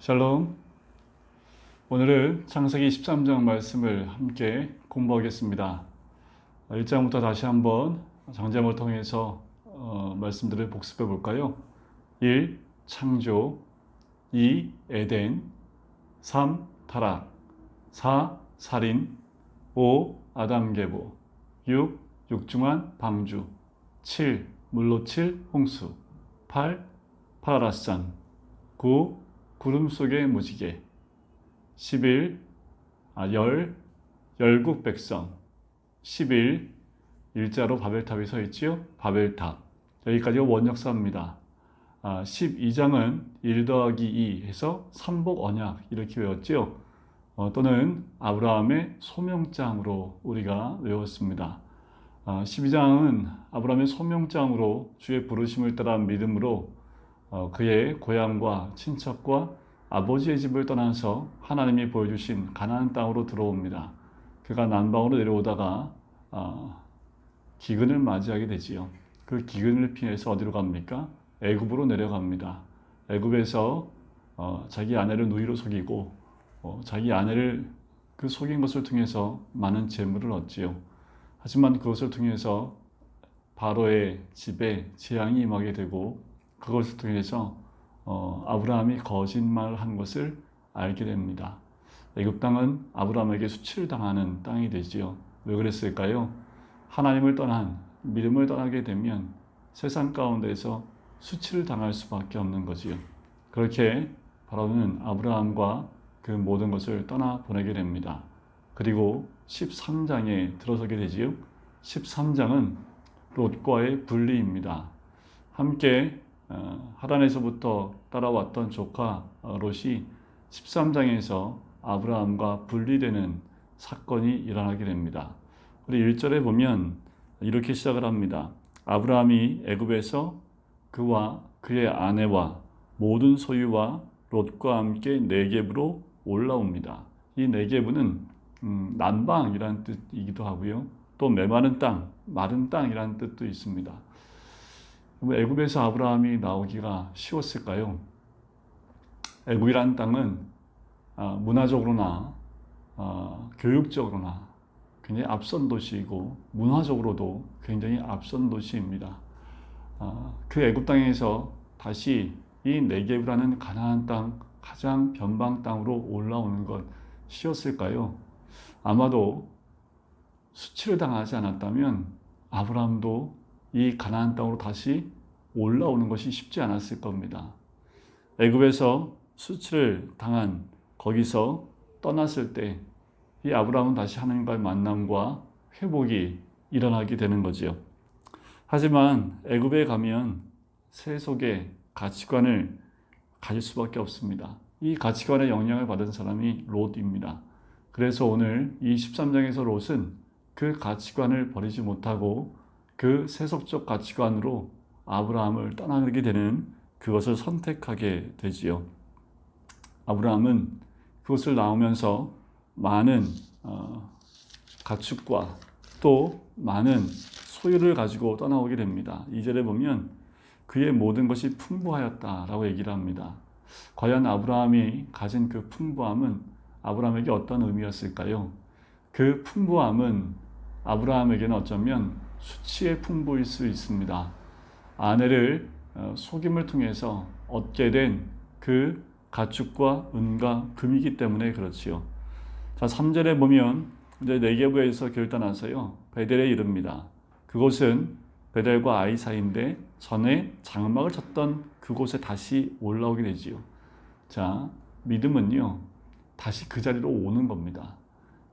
샬롬. 오늘은 창세기 13장 말씀을 함께 공부하겠습니다. 1장부터 다시 한번 장제목을 통해서 말씀들을 복습해 볼까요? 1. 창조, 2. 에덴, 3. 타락, 4. 살인, 5. 아담 계보, 6. 육중한 방주, 7. 물로 칠 홍수, 8. 파라산, 9. 구름 속의 무지개, 11. 열국 백성, 11. 일자로 바벨탑이 서 있지요. 바벨탑. 여기까지가 원역사입니다. 12장은 1 더하기 2 해서 삼복 언약 이렇게 외웠지요. 또는 아브라함의 소명장으로 우리가 외웠습니다. 12장은 아브라함의 소명장으로 주의 부르심을 따라 믿음으로 그의 고향과 친척과 아버지의 집을 떠나서 하나님이 보여주신 가나안 땅으로 들어옵니다. 그가 남방으로 내려오다가 기근을 맞이하게 되지요. 그 기근을 피해서 어디로 갑니까? 애굽으로 내려갑니다. 애굽에서 자기 아내를 누이로 속이고 자기 아내를 그 속인 것을 통해서 많은 재물을 얻지요. 하지만 그것을 통해서 바로의 집에 재앙이 임하게 되고 그것을 통해서 아브라함이 거짓말을 한 것을 알게 됩니다. 애굽 땅은 아브라함에게 수치를 당하는 땅이 되지요. 왜 그랬을까요? 하나님을 떠난 믿음을 떠나게 되면 세상 가운데서 수치를 당할 수밖에 없는 거지요. 그렇게 바로는 아브라함과 그 모든 것을 떠나 보내게 됩니다. 그리고 13장에 들어서게 되지요. 13장은 롯과의 분리입니다. 함께 하란에서부터 따라왔던 조카 롯이 13장에서 아브라함과 분리되는 사건이 일어나게 됩니다. 우리 1절에 보면 이렇게 시작을 합니다. 아브라함이 애굽에서 그와 그의 아내와 모든 소유와 롯과 함께 네겝으로 올라옵니다. 이 네겝은 남방이라는 뜻이기도 하고요. 또 메마른 땅, 마른 땅이라는 뜻도 있습니다. 애굽에서 아브라함이 나오기가 쉬웠을까요? 애굽이라는 땅은 문화적으로나 교육적으로나 굉장히 앞선 도시이고 문화적으로도 굉장히 앞선 도시입니다. 그 애굽 땅에서 다시 이 네겝이라는 가나안 땅, 가장 변방 땅으로 올라오는 것 쉬웠을까요? 아마도 수치를 당하지 않았다면 아브라함도 이 가나안 땅으로 다시 올라오는 것이 쉽지 않았을 겁니다. 애굽에서 수치를 당한 거기서 떠났을 때 이 아브라함은 다시 하나님과의 만남과 회복이 일어나게 되는 거지요. 하지만 애굽에 가면 세속의 가치관을 가질 수밖에 없습니다. 이 가치관의 영향을 받은 사람이 롯입니다. 그래서 오늘 이 13장에서 롯은 그 가치관을 버리지 못하고 그 세속적 가치관으로 아브라함을 떠나게 되는 그것을 선택하게 되지요. 아브라함은 그것을 나오면서 많은 가축과 또 많은 소유를 가지고 떠나오게 됩니다. 2절에 보면 그의 모든 것이 풍부하였다라고 얘기를 합니다. 과연 아브라함이 가진 그 풍부함은 아브라함에게 어떤 의미였을까요? 그 풍부함은 아브라함에게는 어쩌면 수치의 풍부일 수 있습니다. 아내를 속임을 통해서 얻게 된 그 가축과 은과 금이기 때문에 그렇지요. 자, 3절에 보면 이제 네겝에서 결단하서요 베델에 이릅니다. 그곳은 베델과 아이 사이인데 전에 장막을 쳤던 그곳에 다시 올라오게 되지요. 자, 믿음은요 다시 그 자리로 오는 겁니다.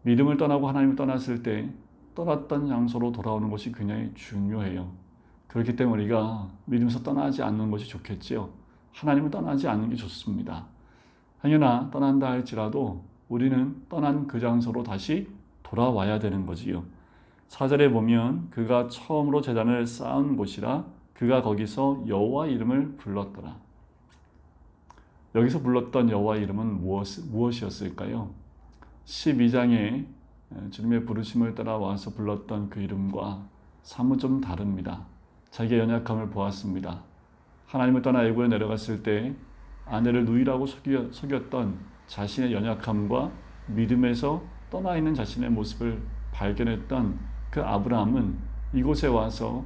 믿음을 떠나고 하나님을 떠났을 때 떠났던 장소로 돌아오는 것이 굉장히 중요해요. 그렇기 때문에 우리가 믿음에서 떠나지 않는 것이 좋겠지요. 하나님을 떠나지 않는 게 좋습니다. 행여나 떠난다 할지라도 우리는 떠난 그 장소로 다시 돌아와야 되는 거지요. 4절에 보면 그가 처음으로 제단을 쌓은 곳이라 그가 거기서 여호와 이름을 불렀더라. 여기서 불렀던 여호와 이름은 무엇이었을까요? 12장에 주님의 부르심을 따라와서 불렀던 그 이름과 사뭇 좀 다릅니다. 자기의 연약함을 보았습니다. 하나님을 떠나 애굽에 내려갔을 때 아내를 누이라고 속였던 자신의 연약함과 믿음에서 떠나 있는 자신의 모습을 발견했던 그 아브라함은 이곳에 와서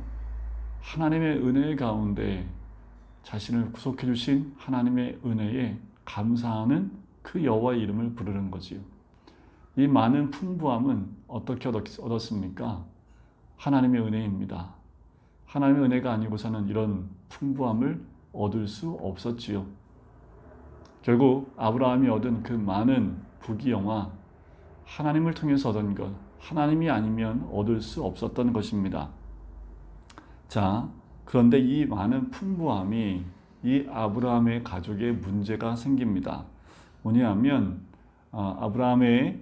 하나님의 은혜 가운데 자신을 구속해 주신 하나님의 은혜에 감사하는 그 여호와의 이름을 부르는 거지요. 이 많은 풍부함은 어떻게 얻었습니까? 하나님의 은혜입니다. 하나님의 은혜가 아니고서는 이런 풍부함을 얻을 수 없었지요. 결국 아브라함이 얻은 그 많은 부귀영화, 하나님을 통해서 얻은 것, 하나님이 아니면 얻을 수 없었던 것입니다. 자, 그런데 이 많은 풍부함이 이 아브라함의 가족에 문제가 생깁니다. 뭐냐면 아브라함의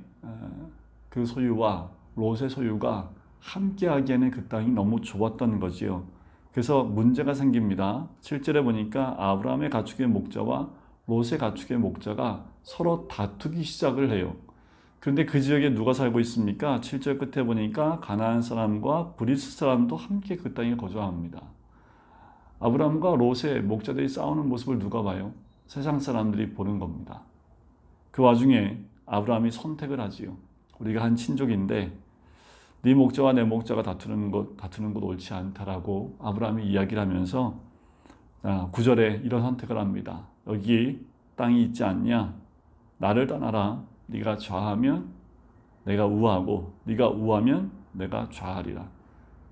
그 소유와 롯의 소유가 함께하기에는 그 땅이 너무 좁았던 거지요. 그래서 문제가 생깁니다. 7절에 보니까 아브라함의 가축의 목자와 롯의 가축의 목자가 서로 다투기 시작을 해요. 그런데 그 지역에 누가 살고 있습니까? 7절 끝에 보니까 가나안 사람과 브리스 사람도 함께 그 땅에 거주합니다. 아브라함과 롯의 목자들이 싸우는 모습을 누가 봐요? 세상 사람들이 보는 겁니다. 그 와중에 아브라함이 선택을 하지요. 우리가 한 친족인데 네 목자와 내 목자가 다투는 것 옳지 않다라고 아브라함이 이야기를 하면서 9절에 이런 선택을 합니다. 여기 땅이 있지 않냐? 나를 떠나라. 네가 좌하면 내가 우하고 네가 우하면 내가 좌하리라.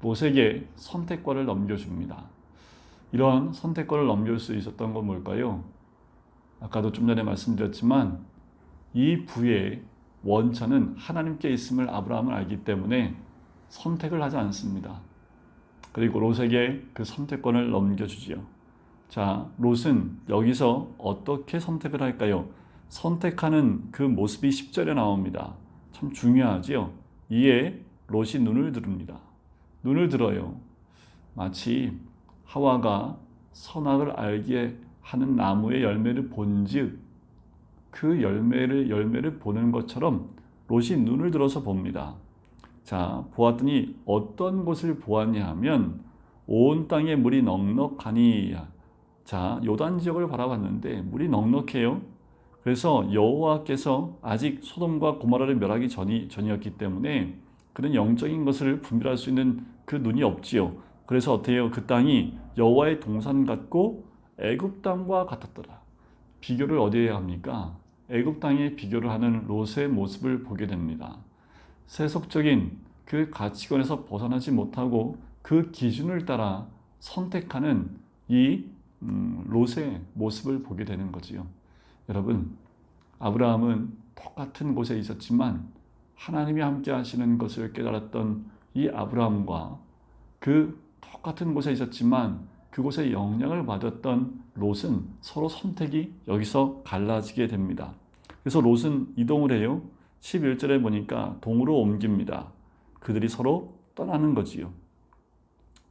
롯에게 선택권을 넘겨줍니다. 이런 선택권을 넘길 수 있었던 건 뭘까요? 아까도 좀 전에 말씀드렸지만 이 부의 원천은 하나님께 있음을 아브라함은 알기 때문에 선택을 하지 않습니다. 그리고 롯에게 그 선택권을 넘겨주지요. 자, 롯은 여기서 어떻게 선택을 할까요? 선택하는 그 모습이 10절에 나옵니다. 참 중요하지요. 이에 롯이 눈을 들습니다. 눈을 들어요. 마치 하와가 선악을 알게 하는 나무의 열매를 본즉 그 열매를 보는 것처럼 롯이 눈을 들어서 봅니다. 자, 보았더니 어떤 곳을 보았냐 하면 온 땅에 물이 넉넉하니. 자, 요단 지역을 바라봤는데 물이 넉넉해요. 그래서 여호와께서 아직 소돔과 고모라를 멸하기 전이었기 때문에 그런 영적인 것을 분별할 수 있는 그 눈이 없지요. 그래서 어때요? 그 땅이 여호와의 동산 같고 애굽 땅과 같았더라. 비교를 어디에 합니까? 애굽 땅에 비교를 하는 롯의 모습을 보게 됩니다. 세속적인 그 가치관에서 벗어나지 못하고 그 기준을 따라 선택하는 이 롯의 모습을 보게 되는 거지요. 여러분, 아브라함은 똑같은 곳에 있었지만 하나님이 함께 하시는 것을 깨달았던 이 아브라함과 그 똑같은 곳에 있었지만 그곳에 영향을 받았던 롯은 서로 선택이 여기서 갈라지게 됩니다. 그래서 롯은 이동을 해요. 11절에 보니까 동으로 옮깁니다. 그들이 서로 떠나는 거지요.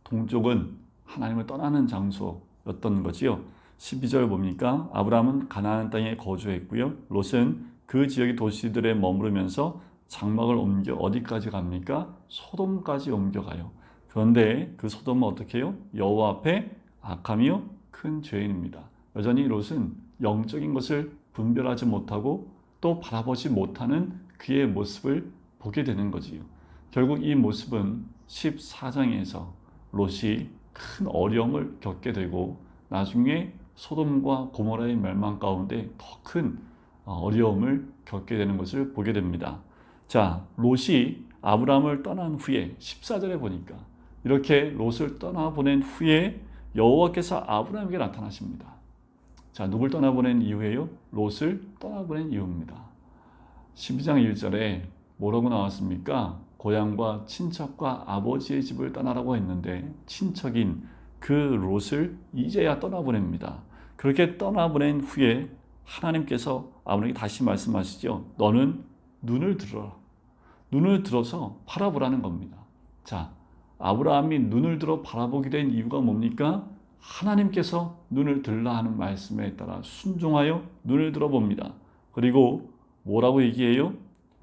동쪽은 하나님을 떠나는 장소였던 거지요. 12절 보니까 아브라함은 가나안 땅에 거주했고요. 롯은 그 지역의 도시들에 머무르면서 장막을 옮겨 어디까지 갑니까? 소돔까지 옮겨가요. 그런데 그 소돔은 어떻게 해요? 여호와 앞에 악하며 큰 죄인입니다. 여전히 롯은 영적인 것을 분별하지 못하고 또 바라보지 못하는 그의 모습을 보게 되는 거지요. 결국 이 모습은 14장에서 롯이 큰 어려움을 겪게 되고 나중에 소돔과 고모라의 멸망 가운데 더 큰 어려움을 겪게 되는 것을 보게 됩니다. 자, 롯이 아브라함을 떠난 후에 14절에 보니까 이렇게 롯을 떠나보낸 후에 여호와께서 아브라함에게 나타나십니다. 자, 누굴 떠나보낸 이유예요? 롯을 떠나보낸 이유입니다. 12장 1절에 뭐라고 나왔습니까? 고향과 친척과 아버지의 집을 떠나라고 했는데 친척인 그 롯을 이제야 떠나보냅니다. 그렇게 떠나보낸 후에 하나님께서 아브라함에게 다시 말씀하시죠. 너는 눈을 들어라. 눈을 들어서 바라보라는 겁니다. 자, 아브라함이 눈을 들어 바라보게 된 이유가 뭡니까? 하나님께서 눈을 들라 하는 말씀에 따라 순종하여 눈을 들어봅니다. 그리고 뭐라고 얘기해요?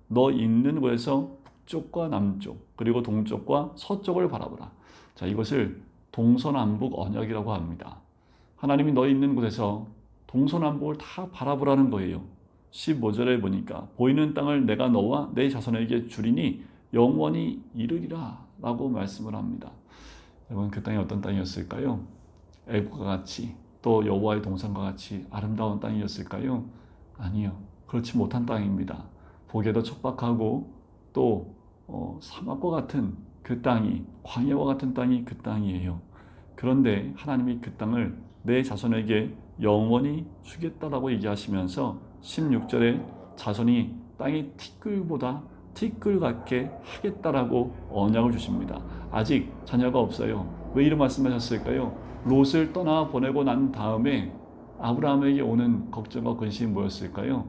너 있는 곳에서 북쪽과 남쪽 그리고 동쪽과 서쪽을 바라보라. 자, 이것을 동서남북 언약이라고 합니다. 하나님이 너 있는 곳에서 동서남북을 다 바라보라는 거예요. 15절에 보니까 보이는 땅을 내가 너와 내 자손에게 주리니 영원히 이르리라 라고 말씀을 합니다. 여러분, 그 땅이 어떤 땅이었을까요? 애국과 같이, 또 여호와의 동산과 같이 아름다운 땅이었을까요? 아니요, 그렇지 못한 땅입니다. 보기에도 척박하고 또 사막과 같은 그 땅이, 광야와 같은 땅이 그 땅이에요. 그런데 하나님이 그 땅을 내 자손에게 영원히 주겠다라고 얘기하시면서 16절에 자손이 땅의 티끌보다 티끌 같게 하겠다라고 언약을 주십니다. 아직 자녀가 없어요. 왜 이런 말씀하셨을까요? 롯을 떠나 보내고 난 다음에 아브라함에게 오는 걱정과 근심이 뭐였을까요?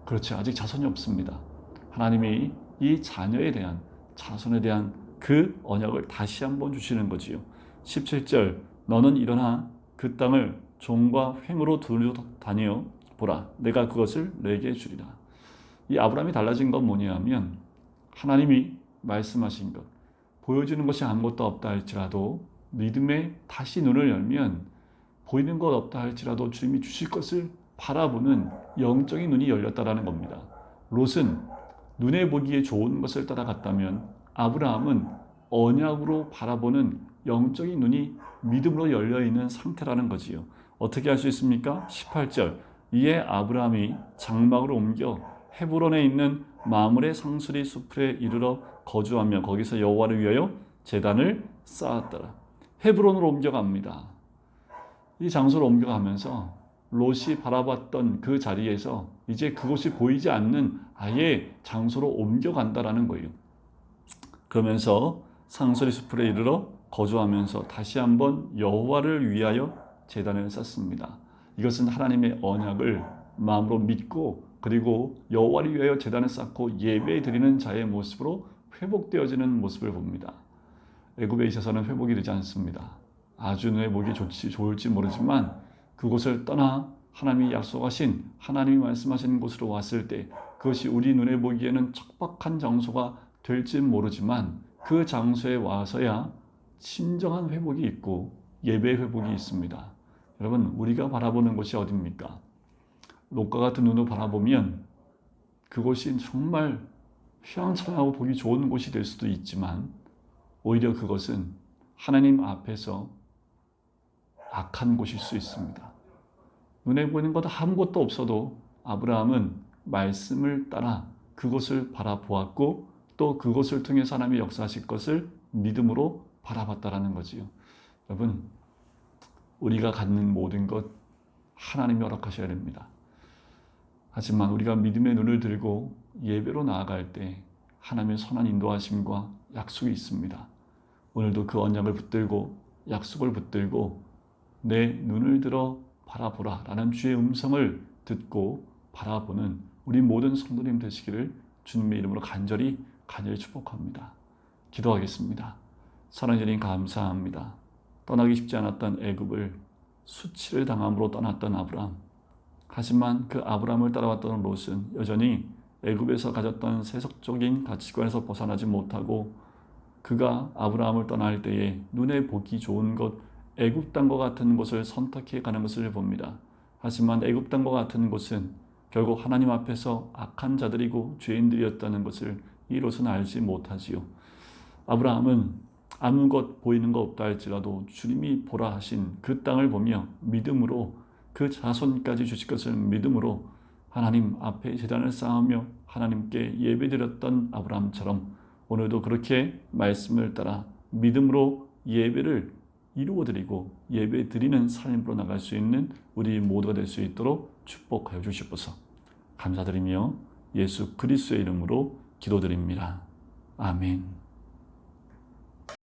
그렇지, 아직 자손이 없습니다. 하나님이 이 자녀에 대한, 자손에 대한 그 언약을 다시 한번 주시는 거지요. 17절, 너는 일어나 그 땅을 종과 횡으로 두루 다녀 보라. 내가 그것을 내게 주리라. 이 아브라함이 달라진 건 뭐냐면 하나님이 말씀하신 것, 보여주는 것이 아무것도 없다 할지라도 믿음에 다시 눈을 열면 보이는 것 없다 할지라도 주님이 주실 것을 바라보는 영적인 눈이 열렸다라는 겁니다. 롯은 눈에 보기에 좋은 것을 따라갔다면 아브라함은 언약으로 바라보는 영적인 눈이 믿음으로 열려있는 상태라는 거지요. 어떻게 할 수 있습니까? 18절, 이에 아브라함이 장막으로 옮겨 헤브론에 있는 마므레 상수리 수풀에 이르러 거주하며 거기서 여호와를 위하여 제단을 쌓았더라. 헤브론으로 옮겨갑니다. 이 장소로 옮겨가면서 롯이 바라봤던 그 자리에서 이제 그곳이 보이지 않는 아예 장소로 옮겨간다라는 거예요. 그러면서 상수리 수풀에 이르러 거주하면서 다시 한번 여호와를 위하여 제단을 쌓습니다. 이것은 하나님의 언약을 마음으로 믿고 그리고 여호와를 위하여 제단을 쌓고 예배 드리는 자의 모습으로 회복되어지는 모습을 봅니다. 애굽에 있어서는 회복이 되지 않습니다. 아주 눈에 보기 좋을지 모르지만 그곳을 떠나 하나님이 약속하신, 하나님이 말씀하신 곳으로 왔을 때 그것이 우리 눈에 보기에는 척박한 장소가 될지 모르지만 그 장소에 와서야 진정한 회복이 있고 예배 회복이 있습니다. 여러분, 우리가 바라보는 곳이 어디입니까? 롯과 같은 눈으로 바라보면 그곳이 정말 휘황찬란하고 보기 좋은 곳이 될 수도 있지만 오히려 그것은 하나님 앞에서 악한 곳일 수 있습니다. 눈에 보이는 것 아무것도 없어도 아브라함은 말씀을 따라 그곳을 바라보았고 또 그곳을 통해서 하나님이 역사하실 것을 믿음으로 바라봤다라는 거지요. 여러분, 우리가 갖는 모든 것 하나님이 허락하셔야 됩니다. 하지만 우리가 믿음의 눈을 들고 예배로 나아갈 때 하나님의 선한 인도하심과 약속이 있습니다. 오늘도 그 언약을 붙들고 약속을 붙들고 내 눈을 들어 바라보라 라는 주의 음성을 듣고 바라보는 우리 모든 성도님 되시기를 주님의 이름으로 간절히 축복합니다. 기도하겠습니다. 사랑의 주님, 감사합니다. 떠나기 쉽지 않았던 애굽을 수치를 당함으로 떠났던 아브라함, 하지만 그 아브라함을 따라왔던 롯은 여전히 애굽에서 가졌던 세속적인 가치관에서 벗어나지 못하고 그가 아브라함을 떠날 때에 눈에 보기 좋은 것, 애굽 땅과 같은 곳을 선택해 가는 것을 봅니다. 하지만 애굽 땅과 같은 곳은 결국 하나님 앞에서 악한 자들이고 죄인들이었다는 것을 이 롯은 알지 못하지요. 아브라함은 아무것 보이는 것 없다 할지라도 주님이 보라 하신 그 땅을 보며 믿음으로 그 자손까지 주실 것을 믿음으로 하나님 앞에 제단을 쌓으며 하나님께 예배드렸던 아브라함처럼 오늘도 그렇게 말씀을 따라 믿음으로 예배를 이루어드리고 예배드리는 삶으로 나갈 수 있는 우리 모두가 될 수 있도록 축복하여 주시옵소서. 감사드리며 예수 그리스도의 이름으로 기도드립니다. 아멘.